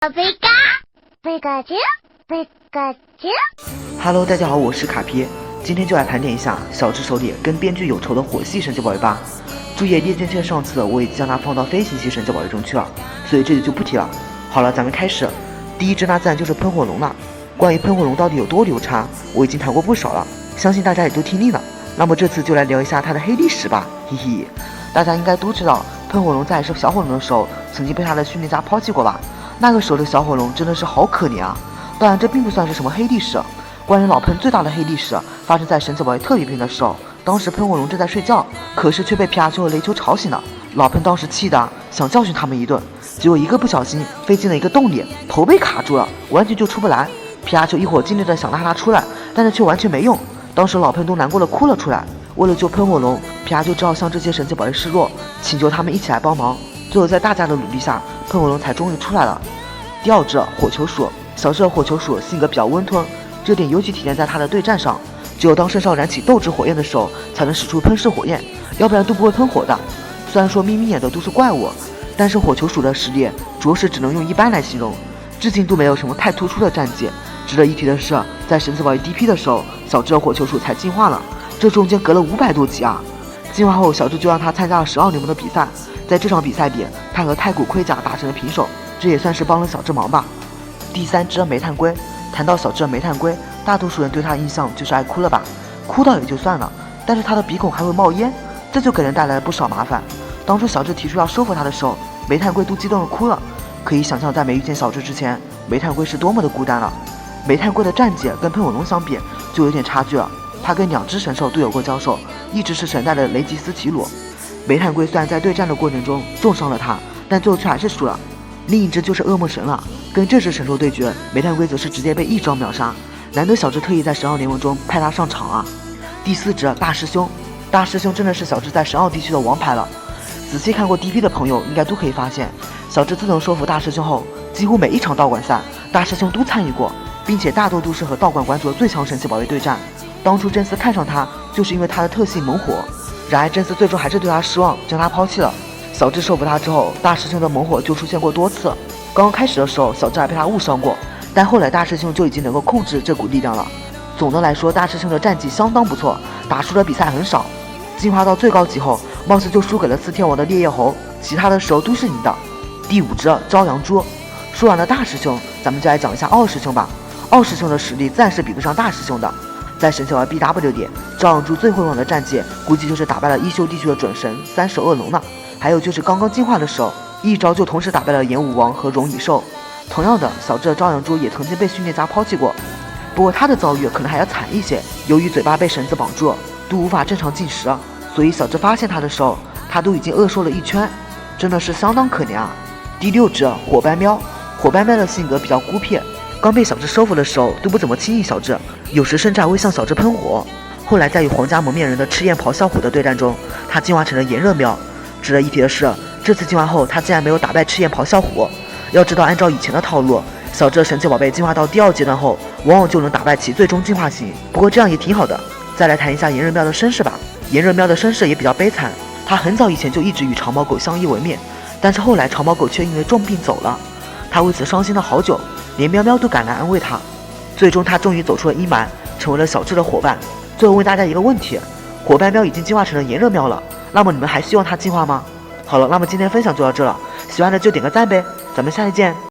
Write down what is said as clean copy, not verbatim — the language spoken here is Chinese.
贝卡，贝卡丘，贝卡丘。Hello， 大家好，我是卡皮，今天就来盘点一下小智手里跟编剧有仇的火系神奇宝贝吧。注意，猎剑券上次我已经将它放到非星系神奇宝贝中去了，所以这里就不提了。好了，咱们开始。第一只那自然就是喷火龙了。关于喷火龙到底有多牛叉，我已经谈过不少了，相信大家也都听腻了。那么这次就来聊一下它的黑历史吧，嘿嘿。大家应该都知道，喷火龙在是小火龙的时候，曾经被他的训练家抛弃过吧？那个时候的小火龙真的是好可怜啊！当然，这并不算是什么黑历史。关于老喷最大的黑历史发生在神奇宝贝特别篇的时候，当时喷火龙正在睡觉，可是却被皮卡丘和雷丘吵醒了。老喷当时气的想教训他们一顿，结果一个不小心飞进了一个洞里，头被卡住了，完全就出不来。皮卡丘一伙尽力的想拉他出来，但是却完全没用。当时老喷都难过的哭了出来。为了救喷火龙，皮卡丘只好向这些神奇宝贝示弱，请求他们一起来帮忙。最后在大家的努力下，喷火龙才终于出来了。第二只火球鼠，小智的火球鼠性格比较温吞，这点尤其体现在它的对战上。只有当身上燃起斗志火焰的时候，才能使出喷射火焰，要不然都不会喷火的。虽然说眯眯眼的都是怪物，但是火球鼠的实力着实只能用一般来形容，至今都没有什么太突出的战绩。值得一提的是，在神奇宝贝 DP 的时候，小智的火球鼠才进化了，这中间隔了500多集啊！进化后，小智就让他参加了12联盟的比赛，在这场比赛里，他和太古盔甲打成了平手，这也算是帮了小智忙吧。第三只煤炭龟，谈到小智的煤炭龟，大多数人对他的印象就是爱哭了吧，哭倒也就算了，但是他的鼻孔还会冒烟，这就给人带来了不少麻烦。当初小智提出要收服他的时候，煤炭龟都激动的哭了，可以想象在没遇见小智之前，煤炭龟是多么的孤单了。煤炭龟的战绩跟喷火龙相比就有点差距了，他跟2只神兽都有过交手，一直是神代的雷吉斯奇鲁。煤炭龟虽然在对战的过程中重伤了他，但最后却还是输了。另一只就是噩梦神了，跟这只神兽对决，煤炭龟则是直接被一招秒杀，难得小智特意在12联盟中派他上场啊。第四只大师兄，大师兄真的是小智在12地区的王牌了。仔细看过 DP 的朋友应该都可以发现，小智自从收服大师兄后，几乎每一场道馆赛大师兄都参与过，并且大多都是和道馆馆主的最强神奇宝贝对战。当初真丝看上他就是因为他的特性猛火，然而真丝最终还是对他失望，将他抛弃了。小智收服他之后，大师兄的猛火就出现过多次。刚刚开始的时候，小智还被他误伤过，但后来大师兄就已经能够控制这股力量了。总的来说，大师兄的战绩相当不错，打输的比赛很少。进化到最高级后，貌似就输给了4天王的烈焰猴，其他的时候都是赢的。第5只朝阳猪，说完了大师兄，咱们就来讲一下二师兄吧。二师兄的实力自然是比不上大师兄的。在神奇宝贝 BW 里，朝阳猪最辉煌的战绩估计就是打败了一休地区的准神3手恶龙了，还有就是刚刚进化的时候，一招就同时打败了炎武王和荣蚁兽。同样的，小智的朝阳猪也曾经被训练家抛弃过，不过他的遭遇可能还要惨一些，由于嘴巴被绳子绑住，都无法正常进食，所以小智发现他的时候，他都已经饿瘦了一圈，真的是相当可怜啊。第6只火斑喵，火斑喵的性格比较孤僻，刚被小智收服的时候都不怎么轻易小智，有时甚至还会向小智喷火。后来在与皇家蒙面人的赤焰咆哮虎的对战中，他进化成了炎热喵。值得一提的是，这次进化后他竟然没有打败赤焰咆哮虎。要知道，按照以前的套路，小智的神奇宝贝进化到第2阶段后，往往就能打败其最终进化型。不过这样也挺好的。再来谈一下炎热喵的身世吧。炎热喵的身世也比较悲惨，他很早以前就一直与长毛狗相依为命，但是后来长毛狗却因为重病走了，他为此伤心了好久，连喵喵都赶来安慰他。最终他终于走出了阴霾，成为了小智的伙伴。最后问大家一个问题，火斑喵已经进化成了炎热喵了，那么你们还希望它进化吗？好了，那么今天分享就到这了，喜欢的就点个赞呗，咱们下期见。